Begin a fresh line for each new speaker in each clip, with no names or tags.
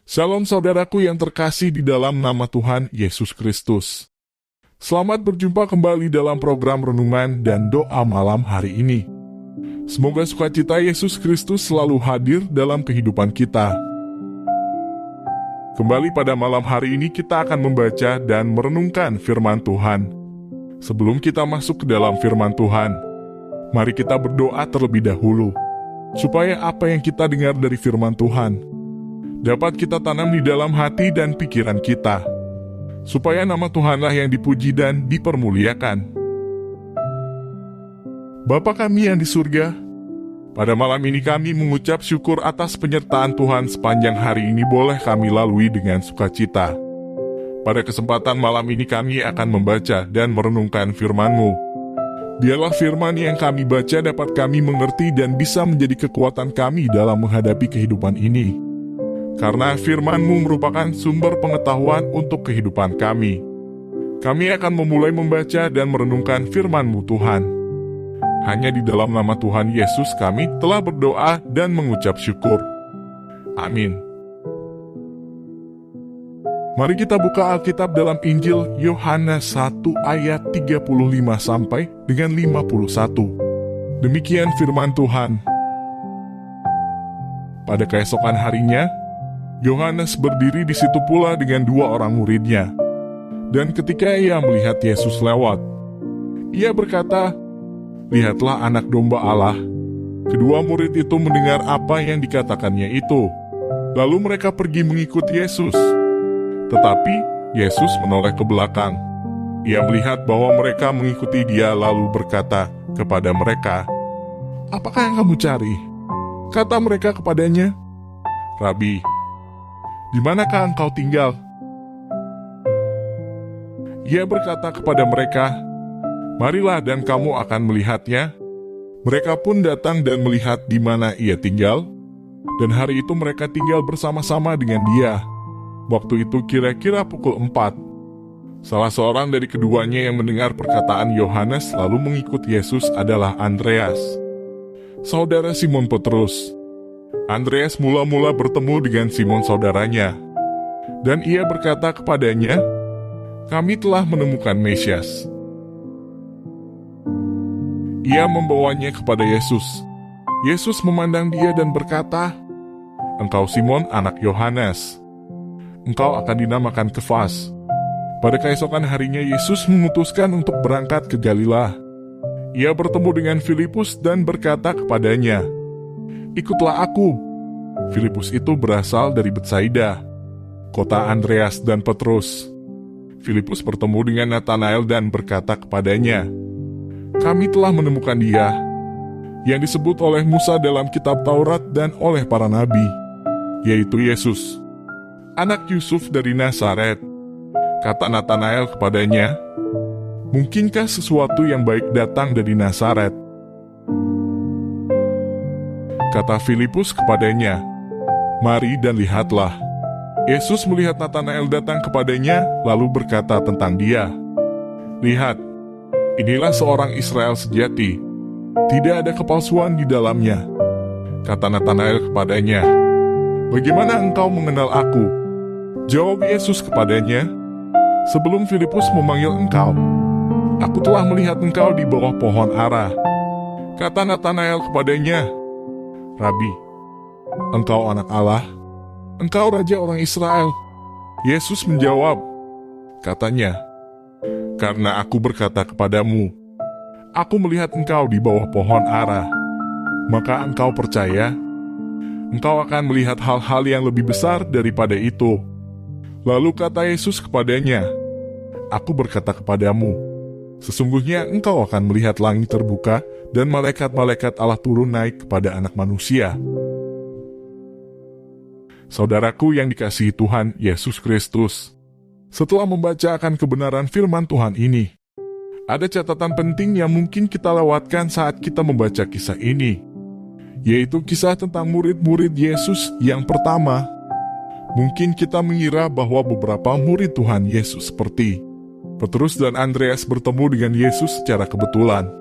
Shalom saudaraku yang terkasih di dalam nama Tuhan Yesus Kristus. Selamat berjumpa kembali dalam program renungan dan doa malam hari ini. Semoga sukacita Yesus Kristus selalu hadir dalam kehidupan kita. Kembali pada malam hari ini kita akan membaca dan merenungkan firman Tuhan. Sebelum kita masuk ke dalam firman Tuhan, mari kita berdoa terlebih dahulu, supaya apa yang kita dengar dari firman Tuhan dapat kita tanam di dalam hati dan pikiran kita, supaya nama Tuhanlah yang dipuji dan dipermuliakan. Bapa kami yang di surga, pada malam ini kami mengucap syukur atas penyertaan Tuhan sepanjang hari ini boleh kami lalui dengan sukacita. Pada kesempatan malam ini kami akan membaca dan merenungkan firman-Mu. Biarlah firman yang kami baca dapat kami mengerti dan bisa menjadi kekuatan kami dalam menghadapi kehidupan ini. Karena firman-Mu merupakan sumber pengetahuan untuk kehidupan kami. Kami akan memulai membaca dan merenungkan firman-Mu Tuhan. Hanya di dalam nama Tuhan Yesus kami telah berdoa dan mengucap syukur. Amin. Mari kita buka Alkitab dalam Injil Yohanes 1 ayat 35 sampai dengan 51. Demikian firman Tuhan. Pada keesokan harinya, Yohanes berdiri di situ pula dengan dua orang muridnya. Dan ketika ia melihat Yesus lewat, ia berkata, "Lihatlah anak domba Allah." Kedua murid itu mendengar apa yang dikatakannya itu. Lalu mereka pergi mengikut Yesus. Tetapi Yesus menoleh ke belakang. Ia melihat bahwa mereka mengikuti dia lalu berkata kepada mereka, "Apakah yang kamu cari?" Kata mereka kepadanya, "Rabi, di manakah engkau tinggal?" Ia berkata kepada mereka, "Marilah dan kamu akan melihatnya." Mereka pun datang dan melihat di mana ia tinggal, dan hari itu mereka tinggal bersama-sama dengan dia. Waktu itu kira-kira pukul 4. Salah seorang dari keduanya yang mendengar perkataan Yohanes lalu mengikut Yesus adalah Andreas, saudara Simon Petrus. Andreas mula-mula bertemu dengan Simon saudaranya, dan ia berkata kepadanya, "Kami telah menemukan Mesias." Ia membawanya kepada Yesus. Yesus memandang dia dan berkata, "Engkau Simon anak Yohanes. Engkau akan dinamakan Kefas." Pada keesokan harinya Yesus memutuskan untuk berangkat ke Galilea. Ia bertemu dengan Filipus dan berkata kepadanya, "Ikutlah aku." Filipus itu berasal dari Betsaida, kota Andreas dan Petrus. Filipus bertemu dengan Natanael dan berkata kepadanya, "Kami telah menemukan dia, yang disebut oleh Musa dalam kitab Taurat dan oleh para nabi, yaitu Yesus, anak Yusuf dari Nazaret." Kata Natanael kepadanya, "Mungkinkah sesuatu yang baik datang dari Nazaret?" Kata Filipus kepadanya, "Mari dan lihatlah." Yesus melihat Natanael datang kepadanya, lalu berkata tentang dia, "Lihat, inilah seorang Israel sejati, tidak ada kepalsuan di dalamnya." Kata Natanael kepadanya, "Bagaimana engkau mengenal aku?" Jawab Yesus kepadanya, "Sebelum Filipus memanggil engkau, aku telah melihat engkau di bawah pohon ara." Kata Natanael kepadanya, "Rabi, engkau anak Allah, engkau raja orang Israel." Yesus menjawab, katanya, "Karena aku berkata kepadamu, aku melihat engkau di bawah pohon ara, maka engkau percaya? Engkau akan melihat hal-hal yang lebih besar daripada itu." Lalu kata Yesus kepadanya, "Aku berkata kepadamu, sesungguhnya engkau akan melihat langit terbuka dan malaikat-malaikat Allah turun naik kepada anak manusia." Saudaraku yang dikasihi Tuhan Yesus Kristus, setelah membaca akan kebenaran firman Tuhan ini, ada catatan penting yang mungkin kita lewatkan saat kita membaca kisah ini, yaitu kisah tentang murid-murid Yesus yang pertama. Mungkin kita mengira bahwa beberapa murid Tuhan Yesus seperti Petrus dan Andreas bertemu dengan Yesus secara kebetulan.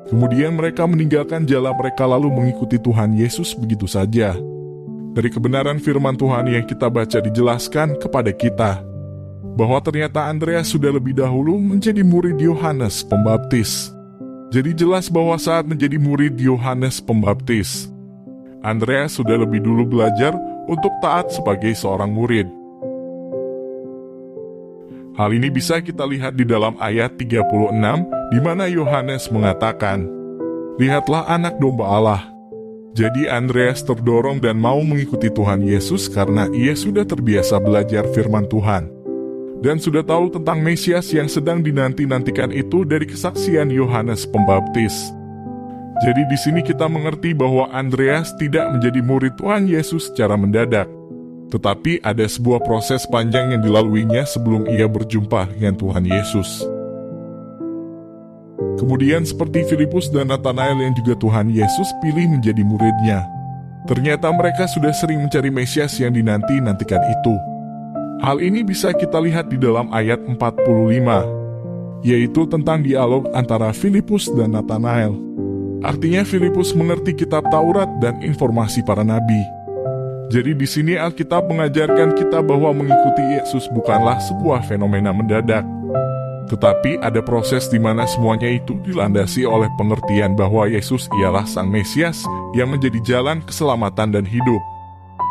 Kemudian mereka meninggalkan jalan mereka lalu mengikuti Tuhan Yesus begitu saja. Dari kebenaran firman Tuhan yang kita baca dijelaskan kepada kita bahwa ternyata Andreas sudah lebih dahulu menjadi murid Yohanes Pembaptis. Jadi jelas bahwa saat menjadi murid Yohanes Pembaptis, Andreas sudah lebih dulu belajar untuk taat sebagai seorang murid. Hal ini bisa kita lihat di dalam ayat 36, di mana Yohanes mengatakan, "Lihatlah anak domba Allah." Jadi Andreas terdorong dan mau mengikuti Tuhan Yesus karena ia sudah terbiasa belajar firman Tuhan dan sudah tahu tentang Mesias yang sedang dinanti-nantikan itu dari kesaksian Yohanes Pembaptis. Jadi di sini kita mengerti bahwa Andreas tidak menjadi murid Tuhan Yesus secara mendadak, tetapi ada sebuah proses panjang yang dilaluinya sebelum ia berjumpa dengan Tuhan Yesus. Kemudian seperti Filipus dan Natanael yang juga Tuhan Yesus pilih menjadi muridnya, ternyata mereka sudah sering mencari Mesias yang dinanti-nantikan itu. Hal ini bisa kita lihat di dalam ayat 45, yaitu tentang dialog antara Filipus dan Natanael. Artinya Filipus mengerti kitab Taurat dan informasi para nabi. Jadi di sini Alkitab mengajarkan kita bahwa mengikuti Yesus bukanlah sebuah fenomena mendadak, tetapi ada proses di mana semuanya itu dilandasi oleh pengertian bahwa Yesus ialah Sang Mesias yang menjadi jalan keselamatan dan hidup.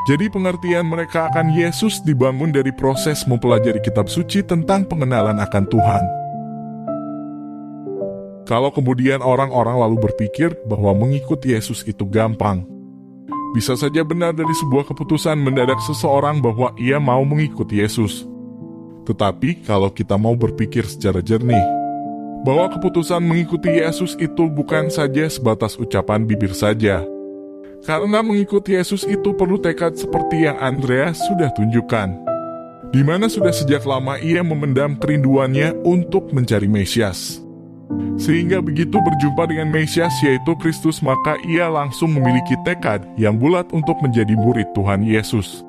Jadi pengertian mereka akan Yesus dibangun dari proses mempelajari kitab suci tentang pengenalan akan Tuhan. Kalau kemudian orang-orang lalu berpikir bahwa mengikuti Yesus itu gampang, bisa saja benar dari sebuah keputusan mendadak seseorang bahwa ia mau mengikuti Yesus. Tetapi kalau kita mau berpikir secara jernih, bahwa keputusan mengikuti Yesus itu bukan saja sebatas ucapan bibir saja, karena mengikuti Yesus itu perlu tekad seperti yang Andreas sudah tunjukkan, di mana sudah sejak lama ia memendam kerinduannya untuk mencari Mesias. Sehingga begitu berjumpa dengan Mesias yaitu Kristus, maka ia langsung memiliki tekad yang bulat untuk menjadi murid Tuhan Yesus.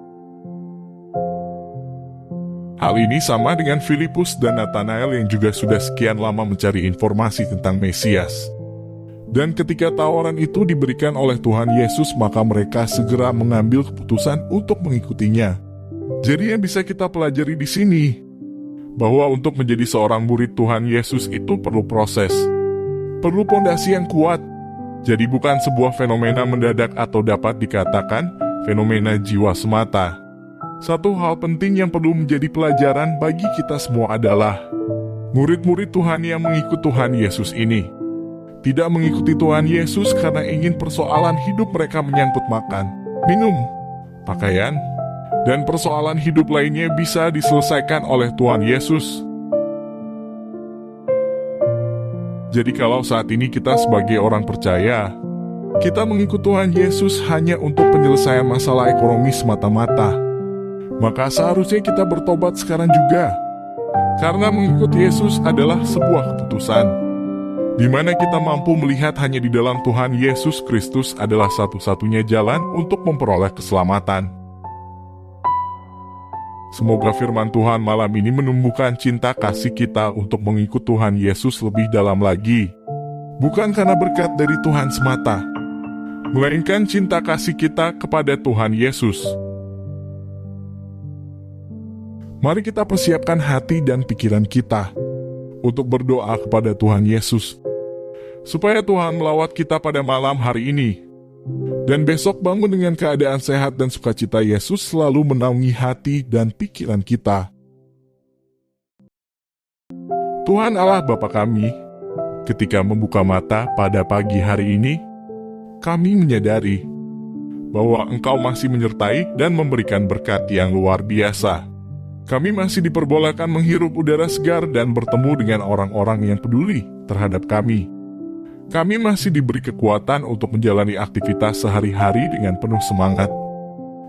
Hal ini sama dengan Filipus dan Natanael yang juga sudah sekian lama mencari informasi tentang Mesias. Dan ketika tawaran itu diberikan oleh Tuhan Yesus, maka mereka segera mengambil keputusan untuk mengikutinya. Jadi yang bisa kita pelajari di sini, bahwa untuk menjadi seorang murid Tuhan Yesus itu perlu proses, perlu pondasi yang kuat. Jadi bukan sebuah fenomena mendadak atau dapat dikatakan fenomena jiwa semata. Satu hal penting yang perlu menjadi pelajaran bagi kita semua adalah murid-murid Tuhan yang mengikut Tuhan Yesus ini tidak mengikuti Tuhan Yesus karena ingin persoalan hidup mereka menyangkut makan, minum, pakaian, dan persoalan hidup lainnya bisa diselesaikan oleh Tuhan Yesus. Jadi kalau saat ini kita sebagai orang percaya, kita mengikut Tuhan Yesus hanya untuk penyelesaian masalah ekonomi semata-mata, maka seharusnya kita bertobat sekarang juga. Karena mengikut Yesus adalah sebuah keputusan, di mana kita mampu melihat hanya di dalam Tuhan Yesus Kristus adalah satu-satunya jalan untuk memperoleh keselamatan. Semoga firman Tuhan malam ini menumbuhkan cinta kasih kita untuk mengikut Tuhan Yesus lebih dalam lagi. Bukan karena berkat dari Tuhan semata, melainkan cinta kasih kita kepada Tuhan Yesus. Mari kita persiapkan hati dan pikiran kita untuk berdoa kepada Tuhan Yesus, supaya Tuhan melawat kita pada malam hari ini, dan besok bangun dengan keadaan sehat dan sukacita Yesus selalu menaungi hati dan pikiran kita. Tuhan Allah Bapa kami, ketika membuka mata pada pagi hari ini, kami menyadari bahwa Engkau masih menyertai dan memberikan berkat yang luar biasa. Kami masih diperbolehkan menghirup udara segar dan bertemu dengan orang-orang yang peduli terhadap kami. Kami masih diberi kekuatan untuk menjalani aktivitas sehari-hari dengan penuh semangat.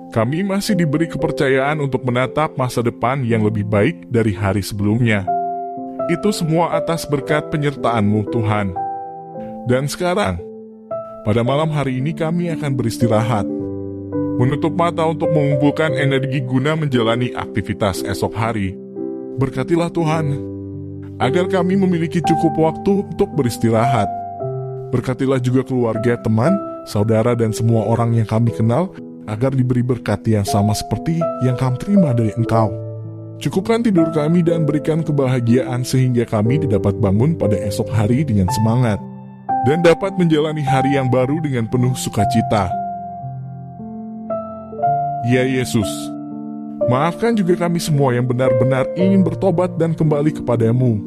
Kami masih diberi kepercayaan untuk menatap masa depan yang lebih baik dari hari sebelumnya. Itu semua atas berkat penyertaan-Mu, Tuhan. Dan sekarang, pada malam hari ini kami akan beristirahat, menutup mata untuk mengumpulkan energi guna menjalani aktivitas esok hari. Berkatilah Tuhan, agar kami memiliki cukup waktu untuk beristirahat. Berkatilah juga keluarga, teman, saudara, dan semua orang yang kami kenal, agar diberi berkat yang sama seperti yang kami terima dari Engkau. Cukupkan tidur kami dan berikan kebahagiaan sehingga kami dapat bangun pada esok hari dengan semangat dan dapat menjalani hari yang baru dengan penuh sukacita. Ya Yesus, maafkan juga kami semua yang benar-benar ingin bertobat dan kembali kepadamu.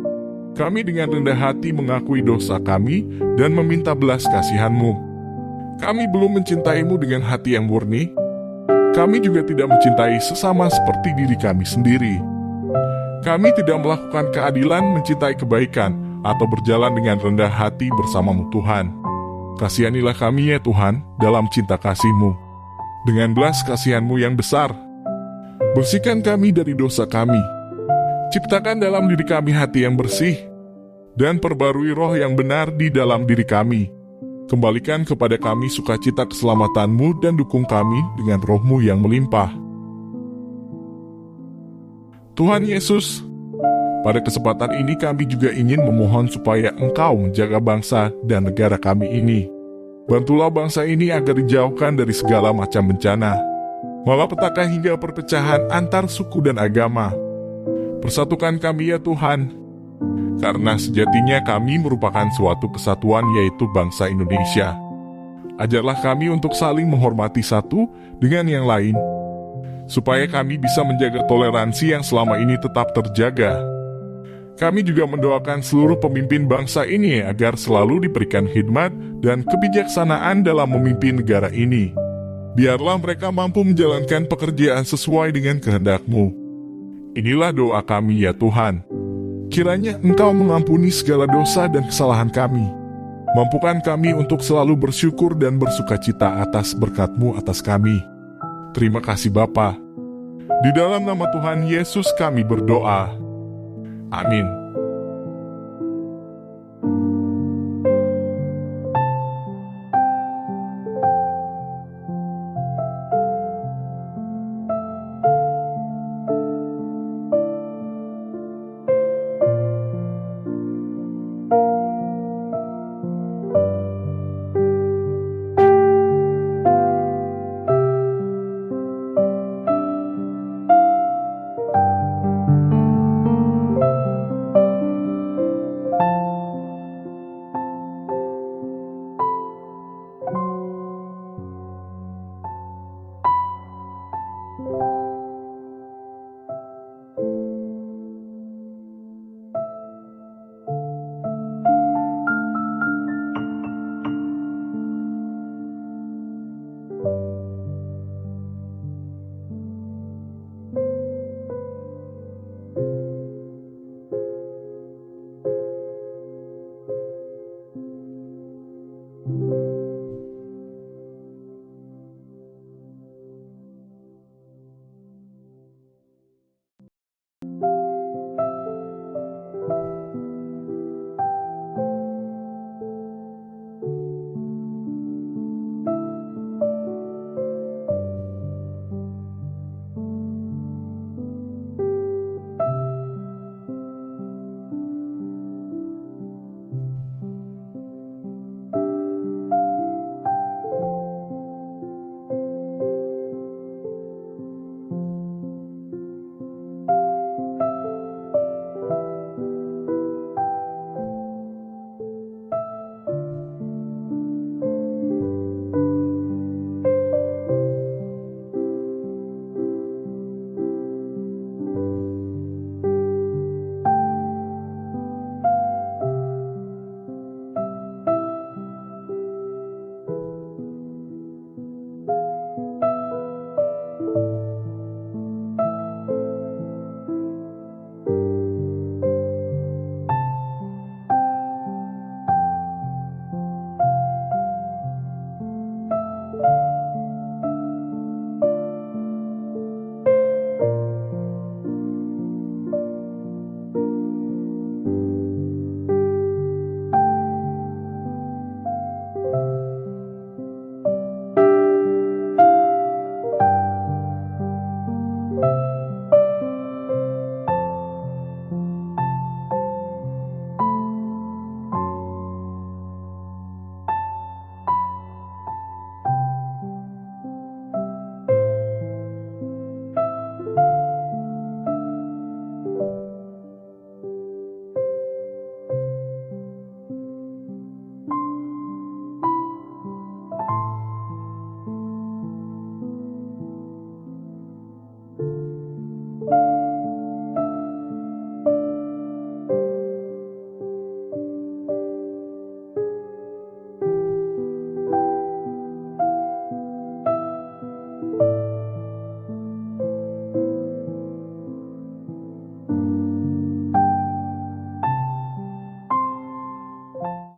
Kami dengan rendah hati mengakui dosa kami dan meminta belas kasihan-Mu. Kami belum mencintaimu dengan hati yang murni. Kami juga tidak mencintai sesama seperti diri kami sendiri. Kami tidak melakukan keadilan, mencintai kebaikan, atau berjalan dengan rendah hati bersama-Mu Tuhan. Kasihanilah kami ya Tuhan dalam cinta kasih-Mu. Dengan belas kasihan-Mu yang besar, bersihkan kami dari dosa kami. Ciptakan dalam diri kami hati yang bersih, dan perbarui roh yang benar di dalam diri kami. Kembalikan kepada kami sukacita keselamatan-Mu dan dukung kami dengan roh-Mu yang melimpah. Tuhan Yesus, pada kesempatan ini kami juga ingin memohon supaya Engkau menjaga bangsa dan negara kami ini. Bantulah bangsa ini agar dijauhkan dari segala macam bencana, malapetaka hingga perpecahan antar suku dan agama. Persatukan kami ya Tuhan, karena sejatinya kami merupakan suatu kesatuan yaitu bangsa Indonesia. Ajarlah kami untuk saling menghormati satu dengan yang lain, supaya kami bisa menjaga toleransi yang selama ini tetap terjaga. Kami juga mendoakan seluruh pemimpin bangsa ini agar selalu diberikan hikmat dan kebijaksanaan dalam memimpin negara ini. Biarlah mereka mampu menjalankan pekerjaan sesuai dengan kehendak-Mu. Inilah doa kami ya Tuhan. Kiranya Engkau mengampuni segala dosa dan kesalahan kami. Mampukan kami untuk selalu bersyukur dan bersukacita atas berkat-Mu atas kami. Terima kasih Bapa. Di dalam nama Tuhan Yesus kami berdoa. Amin.